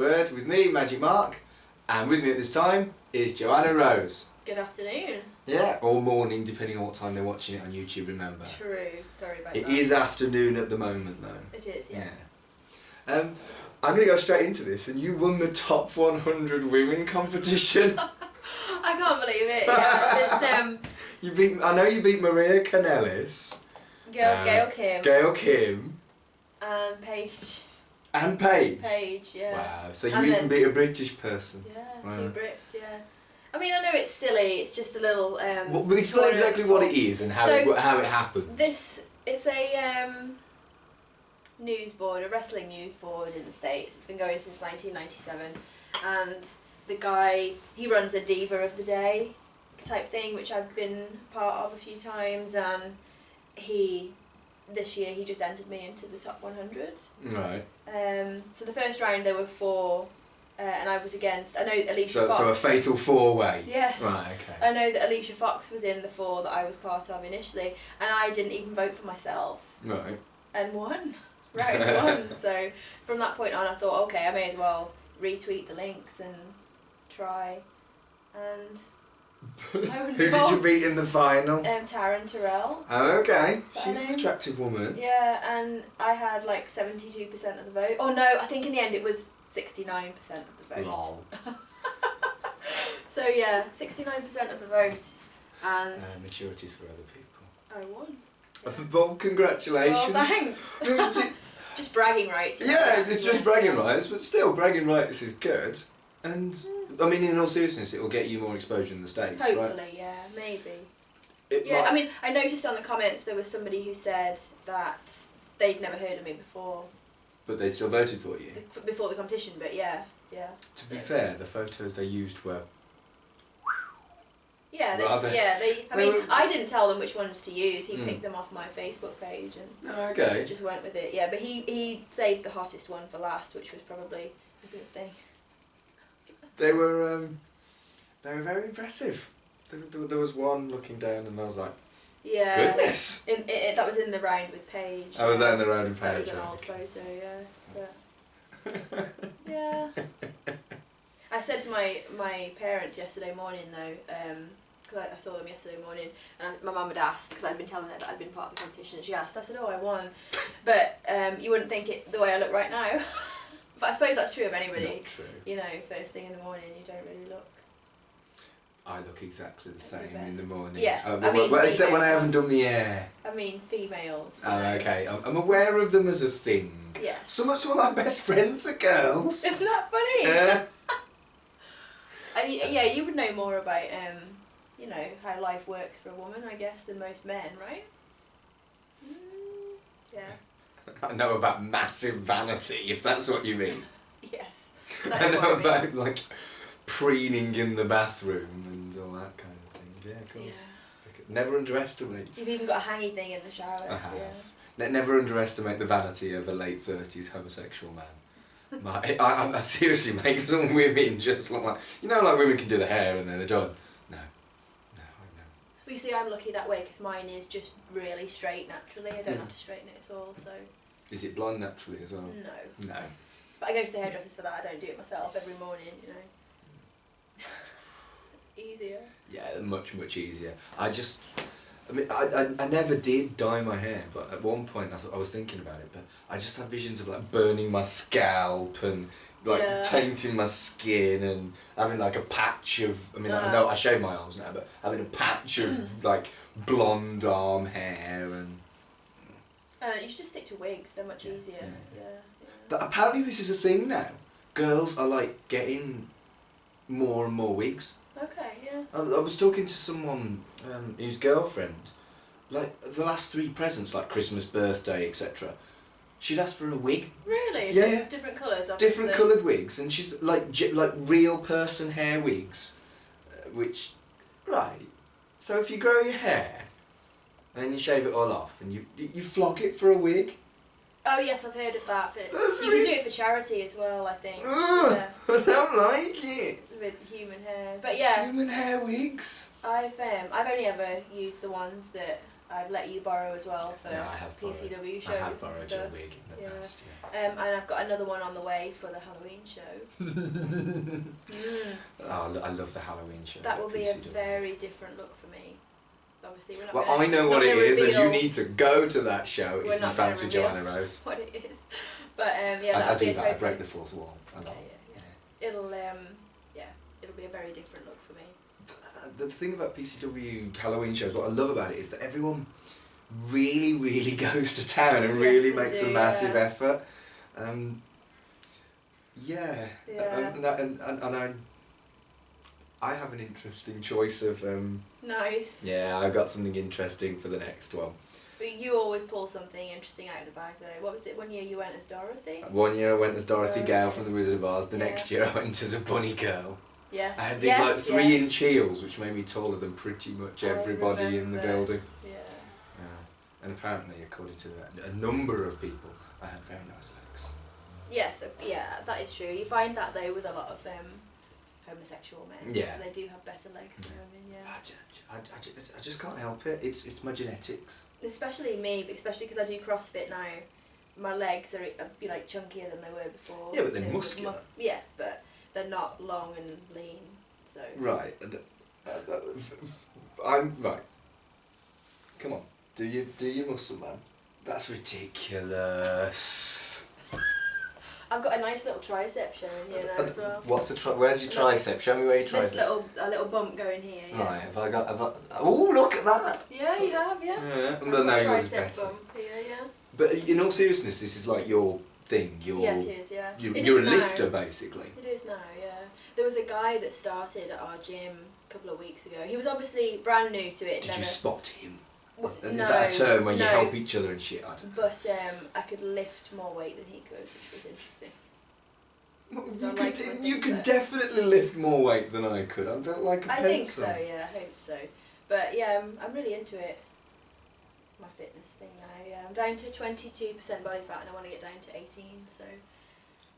Word with me, Magic Mark, and with me at this time is Joanna Rose. Good afternoon. Yeah, or morning, depending on what time they're watching it on YouTube, remember. True, sorry about that. It is afternoon at the moment though. It is, yeah. I'm going to go straight into this, and you won the top 100 women competition. I can't believe it, yeah. This, I know you beat Maria Kanellis. Gail Kim. And Paige. And Paige? Paige, yeah. Wow, so you even beat a British person. Yeah, wow. 2 Brits, yeah. I mean, I know it's silly, it's just a little... well, explain exactly what it is and how it happened. It's a news board, a wrestling news board in the States. It's been going since 1997. And the guy, he runs a Diva of the Day type thing, which I've been part of a few times. And this year he just entered me into the top 100. Right. So the first round there were 4, and I was against, I know Alicia Fox. So a fatal 4-way? Yes. Right, okay. I know that Alicia Fox was in the 4 that I was part of initially, and I didn't even vote for myself. Right. And won. Round 1. So from that point on I thought, okay, I may as well retweet the links and try. And who did you beat in the final? Taryn Terrell. Oh, okay. She's an attractive woman. Yeah, and I had like 72% of the vote. Oh no, I think in the end it was 69% of the vote. Lol. So yeah, 69% of the vote. And maturity's for other people. I won. Well, congratulations. Well, thanks. Just bragging rights. Yeah, it's just bragging rights, but still, bragging rights is good. And, I mean, in all seriousness, it will get you more exposure in the States, hopefully, right? Hopefully, yeah, maybe. I mean, I noticed on the comments there was somebody who said that they'd never heard of me before. But they still voted for you? Before the competition, but yeah. To be fair, the photos they used were... Yeah, I didn't tell them which ones to use. He picked them off my Facebook page and just went with it. Yeah, but he saved the hottest one for last, which was probably a good thing. They were very impressive. There was one looking down and I was like, yeah, goodness! That was in the round with Paige. I was in the round with Paige. That was an old photo, yeah. But yeah. I said to my parents yesterday morning though, because I saw them yesterday morning, and my mum had asked, because I'd been telling her that I'd been part of the competition, and she asked, I said, oh, I won. But you wouldn't think it the way I look right now. But I suppose that's true of anybody. Not true. You know, first thing in the morning, you don't really look. I look exactly the same in the morning. Yes, except when I haven't done the hair. I mean, females. Oh, okay. I'm aware of them as a thing. Yeah. So much more like best friends are girls. Isn't that funny? Yeah. And yeah, you would know more about, you know, how life works for a woman, I guess, than most men, right? Yeah. I know about massive vanity, if that's what you mean. Yes. I know about, like, preening in the bathroom and all that kind of thing. Yeah, of course. Yeah. Never underestimate. You've even got a hangy thing in the shower. I have. Yeah. Never underestimate the vanity of a late 30s homosexual man. I seriously make some women just look like... You know, like women can do the hair and then they're done. No, I know. Well, you see, I'm lucky that way because mine is just really straight naturally. I don't have to straighten it at all, so... Is it blonde naturally as well? No. No. But I go to the hairdressers for that. I don't do it myself every morning, you know. It's easier. Yeah, much easier. I never did dye my hair, but at one point I was thinking about it, but I just had visions of like burning my scalp and like tainting my skin and having like a patch of, I know I shave my arms now, but having a patch of like blonde arm hair and... you should just stick to wigs, they're much easier. Apparently this is a thing now. Girls are like getting more and more wigs. Okay, yeah. I was talking to someone whose girlfriend, like the last 3 presents, like Christmas, birthday, etc. She'd asked for a wig. Really? Yeah. Different colours. Different coloured wigs, and she's like real person hair wigs, which, right. So if you grow your hair, and then you shave it all off, and you flog it for a wig. Oh yes, I've heard of that. But you can do it for charity as well, I think. I don't like it. With human hair, but yeah. Human hair wigs. I've only ever used the ones that I've let you borrow as well for Yeah, I have PCW shows. I have borrowed and your stuff. wig in the past, And I've got another one on the way for the Halloween show. Oh, I love the Halloween show. That will be a very different look for me. Obviously, we're not. Well, I know what it is, and you need to go to that show if you fancy Joanna Rose. What it is, but yeah, I do that. I break the fourth wall. It'll be a very different look for me. The thing about PCW Halloween shows, what I love about it is that everyone really, really goes to town and really makes a massive effort. And I have an interesting choice of. Nice. Yeah, I've got something interesting for the next one. But you always pull something interesting out of the bag, though. What was it? One year you went as Dorothy. One year I went as Dorothy Gale from The Wizard of Oz. The next year I went as a bunny girl. Yes. I had these 3-inch heels, which made me taller than pretty much everybody in the building. Yeah. And apparently, according to a number of people, I had very nice legs. Yes, that is true. You find that though with a lot of homosexual men. Yeah. They do have better legs than women. Yeah. I just can't help it. It's my genetics. Especially me, especially because I do CrossFit now. My legs are like chunkier than they were before. Yeah, but they're muscular. Yeah, but they're not long and lean. So. Right. I'm right. Come on. Do you muscle man? That's ridiculous. I've got a nice little tricep showing here now as well. Where's your tricep? Show me where your tricep. A little bump going here. Yeah. Right. Have I got? Oh, look at that. Yeah, you have. Yeah. And the nail is better. Bump here, yeah. But in all seriousness, this is like your thing. Yeah, it is. Yeah. You're a lifter, basically. It is now. Yeah. There was a guy that started at our gym a couple of weeks ago. He was obviously brand new to it. Did you spot him? Is no, that a term when you help each other and shit? I don't know. But I could lift more weight than he could, which was interesting. Well, you could definitely lift more weight than I could. I'm built like a pencil. I think so, yeah, I hope so. But yeah, I'm really into it. My fitness thing now, yeah. I'm down to 22% body fat and I want to get down to 18, so...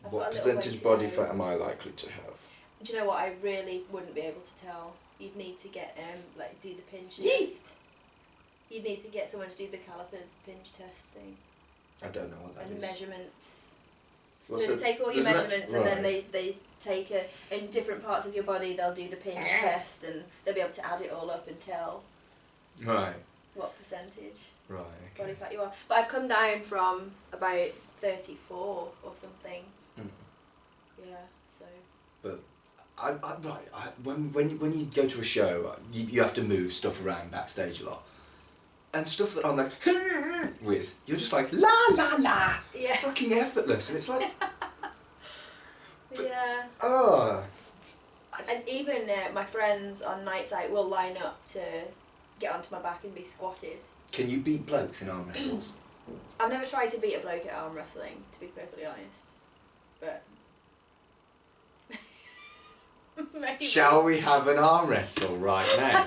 What percentage body fat am I likely to have? Do you know what? I really wouldn't be able to tell. You'd need to get, do the pinch test. You'd need to get someone to do the calipers pinch test thing. I don't know what that is. And measurements. So they take all your measurements and then they take in different parts of your body, they'll do the pinch test and they'll be able to add it all up and tell what percentage body fat you are. But I've come down from about 34 or something. Yeah, so... But, when you go to a show, you have to move stuff around backstage a lot. And stuff that I'm like, with, you're just like, la la la, fucking effortless, and it's like, and even my friends on nights out will line up to get onto my back and be squatted. Can you beat blokes in arm wrestles? I've never tried to beat a bloke at arm wrestling, to be perfectly honest, but maybe. Shall we have an arm wrestle right now?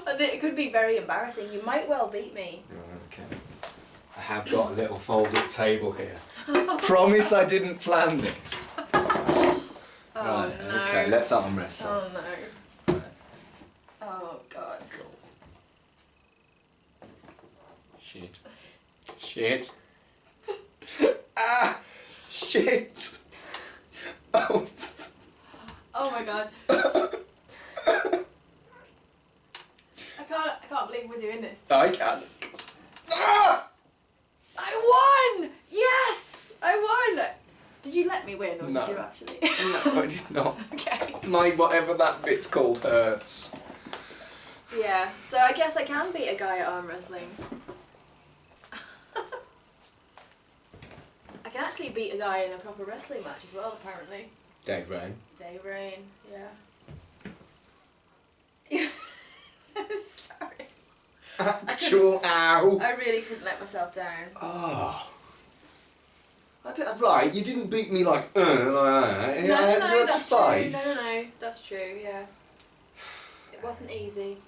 It could be very embarrassing. You might well beat me. Okay. I have got a little fold-up table here. Promise I didn't plan this. Oh right, no. Okay, let's arm wrestle. Oh no. Right. Oh god. Cool. Shit. Ah! Shit! Oh. Oh my god. I can't believe we're doing this. I can't. Ah! I won! Yes! I won! Did you let me win or did you actually? No, I did not. Okay. My whatever that bit's called hurts. Yeah, so I guess I can beat a guy at arm wrestling. I can actually beat a guy in a proper wrestling match as well, apparently. Dave Rain. Dave Rain, yeah. Sorry. Actual ow. I really couldn't let myself down. Oh. Right, you didn't beat me like that. No, that's fight. True. No, that's true, yeah. It wasn't easy.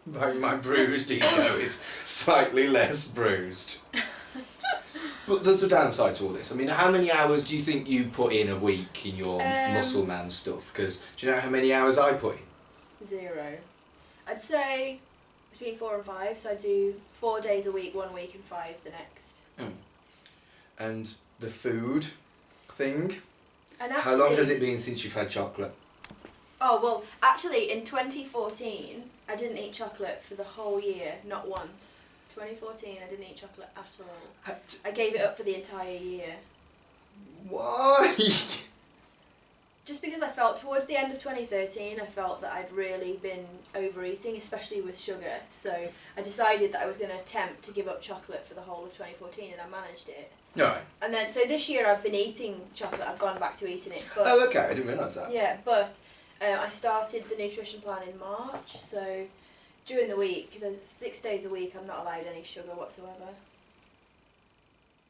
My bruised ego is slightly less bruised. But there's a downside to all this. I mean, how many hours do you think you put in a week in your muscle man stuff? Because do you know how many hours I put in? 0. I'd say between 4 and 5, so I do 4 days a week, 1 week, and 5 the next. And the food thing? And actually, how long has it been since you've had chocolate? Oh, well, actually, in 2014, I didn't eat chocolate for the whole year, not once. 2014, I didn't eat chocolate at all. I gave it up for the entire year. Why? Just because I felt, towards the end of 2013, I felt that I'd really been overeating, especially with sugar. So I decided that I was going to attempt to give up chocolate for the whole of 2014, and I managed it. Right. And then, so this year I've been eating chocolate, I've gone back to eating it. But, oh, okay, I didn't realise that. Yeah, but I started the nutrition plan in March, so during the week, there's 6 days a week, I'm not allowed any sugar whatsoever.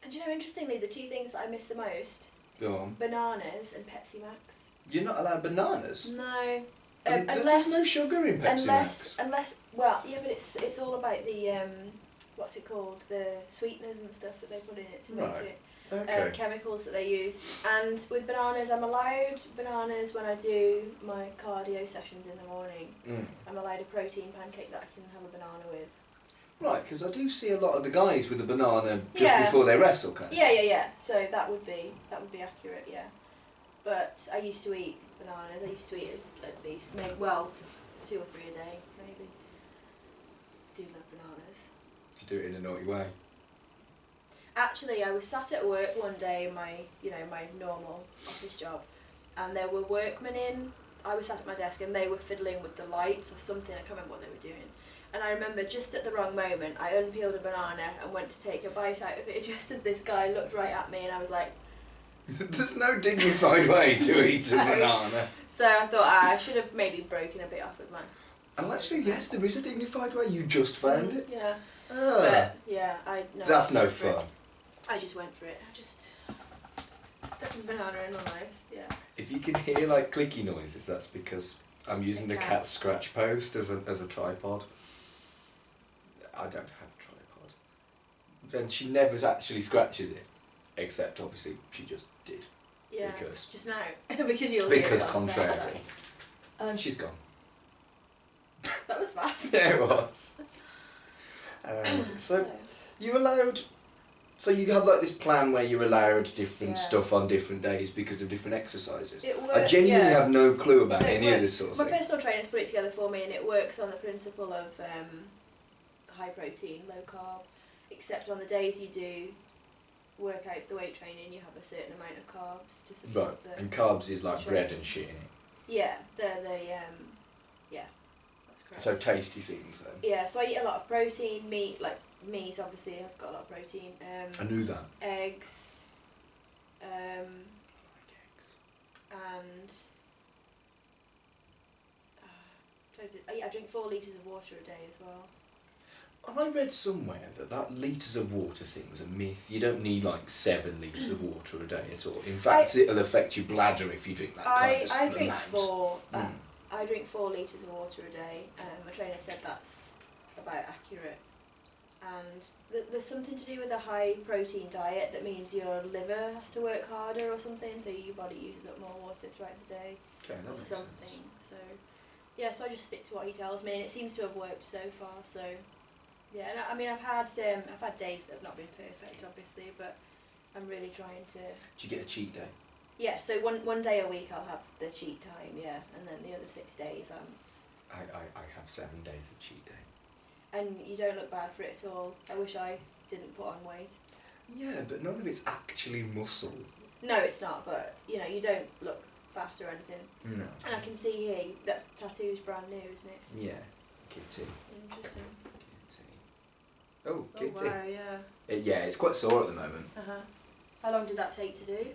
And you know, interestingly, the 2 things that I miss the most, Go on. bananas and Pepsi Max. You're not allowed bananas? No. There's Unless, no sugar in Pepsi Max. Well, yeah, but it's all about the, what's it called, the sweeteners and stuff that they put in it to make it. Okay. Chemicals that they use. And with bananas, I'm allowed bananas when I do my cardio sessions in the morning. I'm allowed a protein pancake that I can have a banana with. Right, because I do see a lot of the guys with the banana just before they wrestle, kind of. Yeah. So that would be accurate, yeah. But I used to eat bananas. I used to eat at least, maybe, 2 or 3 a day, maybe. Do love bananas. To do it in a naughty way. Actually, I was sat at work one day, my normal office job, and there were workmen in. I was sat at my desk and they were fiddling with the lights or something. I can't remember what they were doing. And I remember just at the wrong moment, I unpeeled a banana and went to take a bite out of it just as this guy looked right at me, and I was like... There's no dignified way to eat a banana. So I thought I should have maybe broken a bit off with mine. Oh, actually, yes, there is a dignified way. You just found it. Yeah. Oh. But, yeah, That's no fun. I just went for it. I just stuck a banana in my mouth, yeah. If you can hear like clicky noises, that's because I'm using the cat's scratch post as a tripod. I don't have a tripod. And she never actually scratches it, except obviously she just did. Yeah, because just now. Because you'll because contrary. And she's gone. That was fast. Yeah, it was. So you're allowed... So you have like this plan where you're allowed different stuff on different days because of different exercises. I genuinely have no clue about any of this sort of thing. My personal trainer's put it together for me, and it works on the principle of high protein, low carb, except on the days you do workouts, the weight training, you have a certain amount of carbs to support the... And carbs is like bread and shit in it. Yeah, yeah, that's correct. So tasty things then. Yeah, so I eat a lot of protein, meat, like meat obviously has got a lot of protein. I knew that. Eggs. I like eggs. And I drink 4 litres of water a day as well. I read somewhere that litres of water thing's a myth. You don't need like 7 litres of water a day at all. In fact, it'll affect your bladder if you drink that kind of I drink amount. 4. I drink 4 litres of water a day. My trainer said that's about accurate. And there's something to do with a high protein diet that means your liver has to work harder or something, so your body uses up more water throughout the day. Okay, that or makes something. sense. So yeah, so I just stick to what he tells me, and it seems to have worked so far. So yeah, and I mean I've had days that have not been perfect, obviously, but I'm really trying to. Do you get a cheat day? Yeah, so one day a week I'll have the cheat time, yeah, and then the other 6 days I have 7 days of cheat day. And you don't look bad for it at all. I wish I didn't put on weight. Yeah, but none of it's actually muscle. No, it's not, but you know, you don't look fat or anything. No. And I can see here, that tattoo's brand new, isn't it? Yeah, Kitty. Interesting. Kitty. Oh, Kitty. Oh, wow, yeah. Yeah, it's quite sore at the moment. How long did that take to do?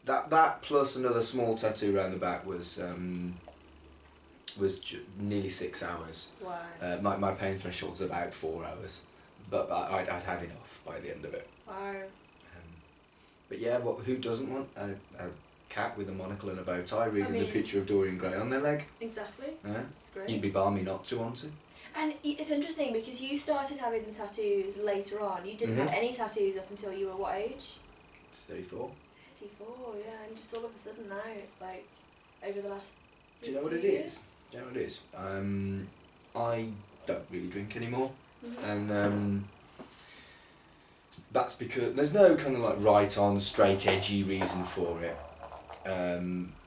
That plus another small tattoo around the back was nearly 6 hours. Wow. My pain threshold's about 4 hours, but I'd had enough by the end of it. Wow. But yeah, who doesn't want a cat with a monocle and a bow tie reading the picture of Dorian Gray on their leg? Exactly. Yeah? That's great. You'd be balmy not to want to. And it's interesting because you started having the tattoos later on. You didn't have any tattoos up until you were what age? 34. 34, yeah, and just all of a sudden now it's like over the last... Do you know what it is? Do you know what it is? I don't really drink anymore, Mm-hmm. and that's because there's no kind of like right on straight edgy reason for it.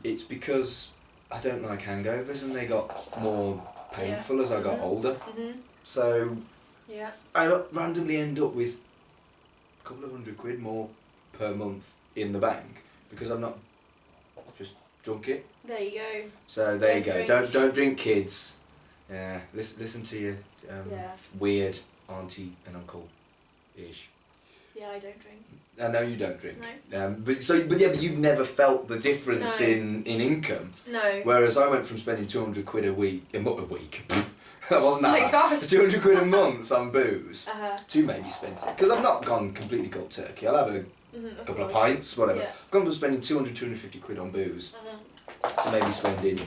It's because I don't like hangovers, and they got more painful as I got older. Mm-hmm. So Yeah. I randomly end up with a couple of £100 more per month in the bank because I've not just drunk it. There you go. So there you go. Drink. Don't drink, kids. Yeah, listen to your Yeah. weird auntie and uncle ish. Yeah, I don't drink. I know you don't drink. No. But you've never felt the difference No. in income. No. Whereas I went from spending £200 a week. That wasn't Oh my that. gosh. To £200 a month on booze. Uh-huh. To maybe spend it, because I've not gone completely cold turkey. I'll have a couple of pints, whatever. Yeah. I've gone from spending £200-250 on booze to maybe spending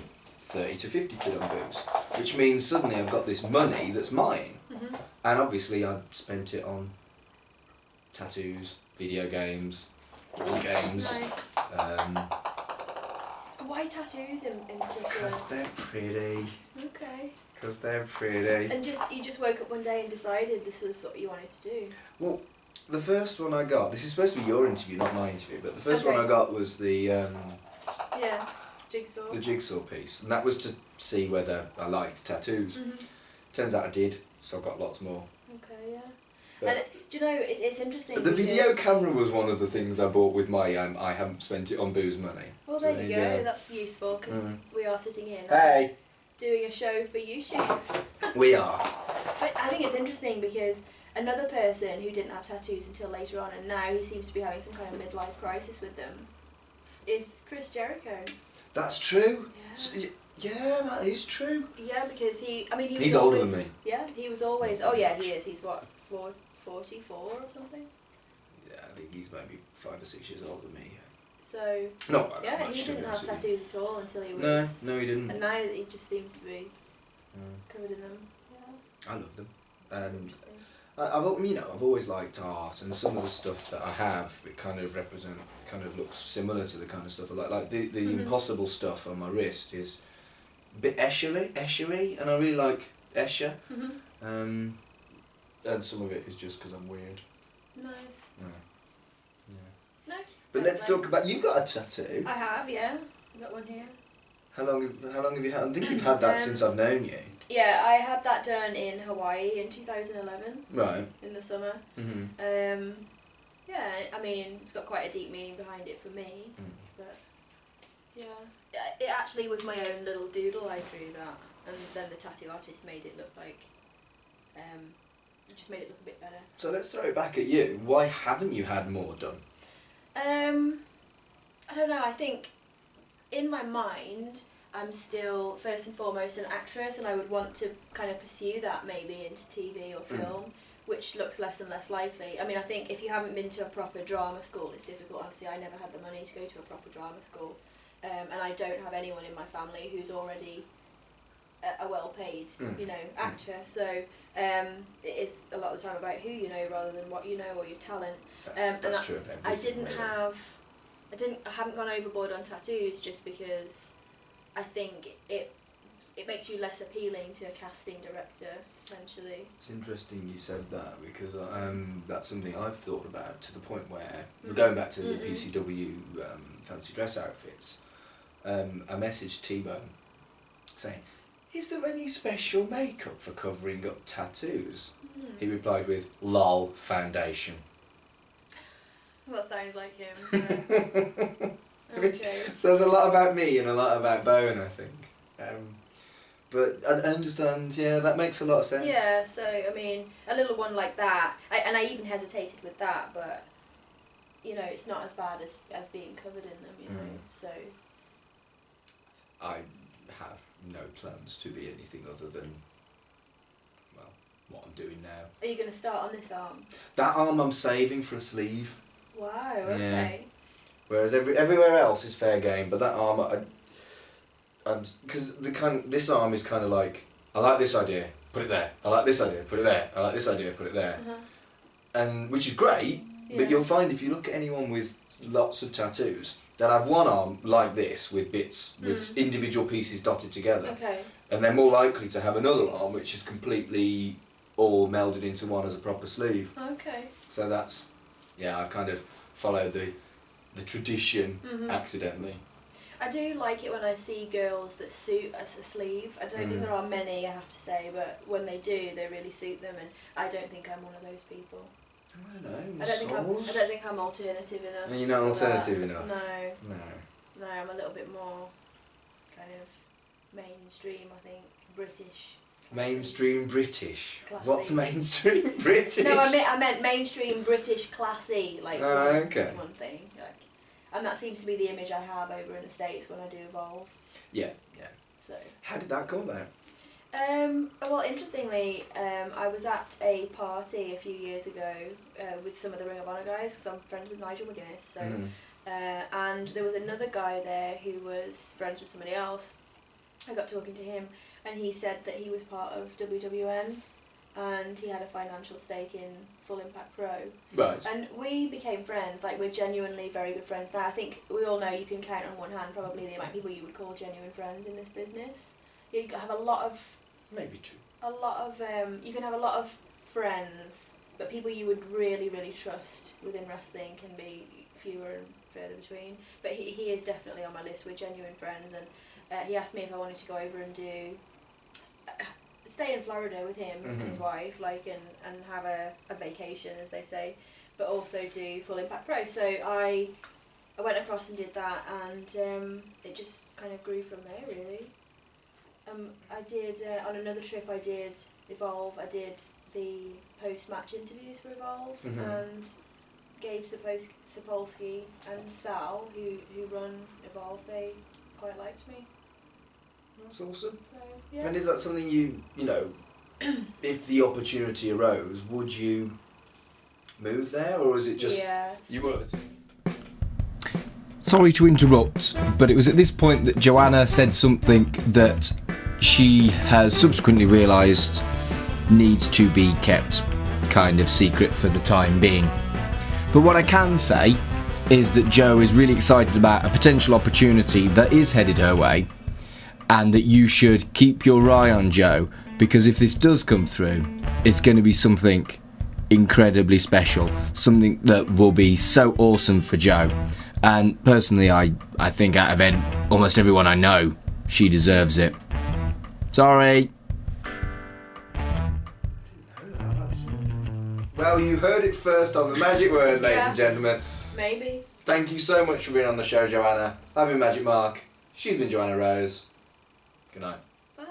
£30 to £50 on booze, which means suddenly I've got this money that's mine, and obviously I've spent it on tattoos, video games, all games. Nice. Why tattoos in particular? Because they're pretty. Okay. Because they're pretty. And you just woke up one day and decided this was what you wanted to do? Well, the first one I got, this is supposed to be your interview, not my interview, but the first one Okay. I got was the Yeah. Jigsaw. the jigsaw piece, and that was to see whether I liked tattoos. Mm-hmm. Turns out I did, so I've got lots more. Okay, yeah. But, And do you know, it's interesting. but the because... video camera was one of the things I bought with my I haven't spent it on booze money. Well, So there you go. That's useful because we are sitting here now Hey, doing a show for YouTube. we are. But I think it's interesting because another person who didn't have tattoos until later on, and now he seems to be having some kind of midlife crisis with them, is Chris Jericho. That's true. Yeah. Yeah, that is true. Yeah, because he was He's older always, than me. Yeah, he was always. Oh yeah, he is. He's what, 44 or something. Yeah, I think he's maybe 5 or 6 years older than me. So Not yeah, much, he to be didn't honest have with you. tattoos at all until he was. No, he didn't. And now he just seems to be Mm. covered in them. Yeah. I love them. That's And interesting. I've always liked art, and some of the stuff that I have, it kind of looks similar to the kind of stuff I like. Like the impossible stuff on my wrist is a bit Escher-y, and I really like Escher. Mm-hmm. And some of it is just because I'm weird. Nice. No. No. But let's talk about, you got a tattoo. I have, yeah. I've got one here. How long have you had? I think you've had that since I've known you. Yeah, I had that done in Hawaii in 2011. Right. In the summer. Mhm. Yeah, I mean, it's got quite a deep meaning behind it for me. But yeah, it actually was my own little doodle. I drew that, and then the tattoo artist made it look like, it just made it look a bit better. So let's throw it back at you. Why haven't you had more done? I don't know. I think in my mind, I'm still first and foremost an actress, and I would want to kind of pursue that maybe into TV or film, which looks less and less likely. I mean, I think if you haven't been to a proper drama school, it's difficult. Obviously, I never had the money to go to a proper drama school, and I don't have anyone in my family who's already a well-paid, actor. So it is a lot of the time about who you know rather than what you know or your talent. That's true of everything. I haven't gone overboard on tattoos just because I think it makes you less appealing to a casting director, potentially. It's interesting you said that because that's something I've thought about to the point where, we're going back to the PCW fancy dress outfits, I messaged T-Bone saying, "Is there any special makeup for covering up tattoos?" He replied with, "Lol, foundation." That sounds like him. Yeah. Okay. Says a lot about me and a lot about Bowen, I think. But I understand, yeah, that makes a lot of sense. Yeah, so, I mean, a little one like that, I even hesitated with that, but, it's not as bad as being covered in them, so... I have no plans to be anything other than, well, what I'm doing now. Are you going to start on this arm? That arm I'm saving for a sleeve. Wow, okay. Yeah. Whereas everywhere else is fair game, but that arm, because this arm is kind of like, I like this idea, put it there. I like this idea, put it there. I like this idea, put it there. And which is great, Yeah. But you'll find if you look at anyone with lots of tattoos, they'll have one arm like this with bits, with individual pieces dotted together. Okay. And they're more likely to have another arm which is completely all melded into one as a proper sleeve. Okay. So that's, yeah, I've kind of followed the tradition accidentally. I do like it when I see girls that suit as a sleeve. I don't think there are many, I have to say, but when they do, they really suit them, and I don't think I'm one of those people. I don't know. I don't think I'm alternative enough. You're not alternative enough. No, I'm a little bit more kind of mainstream. I think British. Mainstream British. Classy. What's mainstream British? No, I meant mainstream British, classy, like okay. one thing, like, and that seems to be the image I have over in the States when I do evolve. Yeah. So. How did that come about? Well, interestingly, I was at a party a few years ago with some of the Ring of Honor guys, because I'm friends with Nigel McGuinness. So, and there was another guy there who was friends with somebody else. I got talking to him, and he said that he was part of WWN, and he had a financial stake in Full Impact Pro. Right. And we became friends. Like, we're genuinely very good friends now. I think we all know you can count on one hand probably the amount of people you would call genuine friends in this business. You have a lot of. Maybe two. You can have a lot of friends, but people you would really, really trust within wrestling can be fewer and further between. But he is definitely on my list. We're genuine friends, and he asked me if I wanted to go over and stay in Florida with him and his wife, like, and have a vacation, as they say, but also do Full Impact Pro. So I went across and did that, and it just kind of grew from there, really. I did, on another trip I did Evolve, I did the post-match interviews for Evolve, and Gabe Sapolsky and Sal, who run Evolve, they quite liked me. That's awesome. So, yeah. And is that something you know, if the opportunity arose, would you move there, or is it just... Yeah. You would? Sorry to interrupt, but it was at this point that Joanna said something that she has subsequently realised needs to be kept kind of secret for the time being. But what I can say is that Jo is really excited about a potential opportunity that is headed her way, and that you should keep your eye on Jo, because if this does come through, it's going to be something incredibly special, something that will be so awesome for Jo. And personally, I think out of almost everyone I know, she deserves it. Sorry. Well, you heard it first on the magic word, ladies and gentlemen. Maybe. Thank you so much for being on the show, Joanna. I've been Magic Mark. She's been Joanna Rose. Good night. Bye.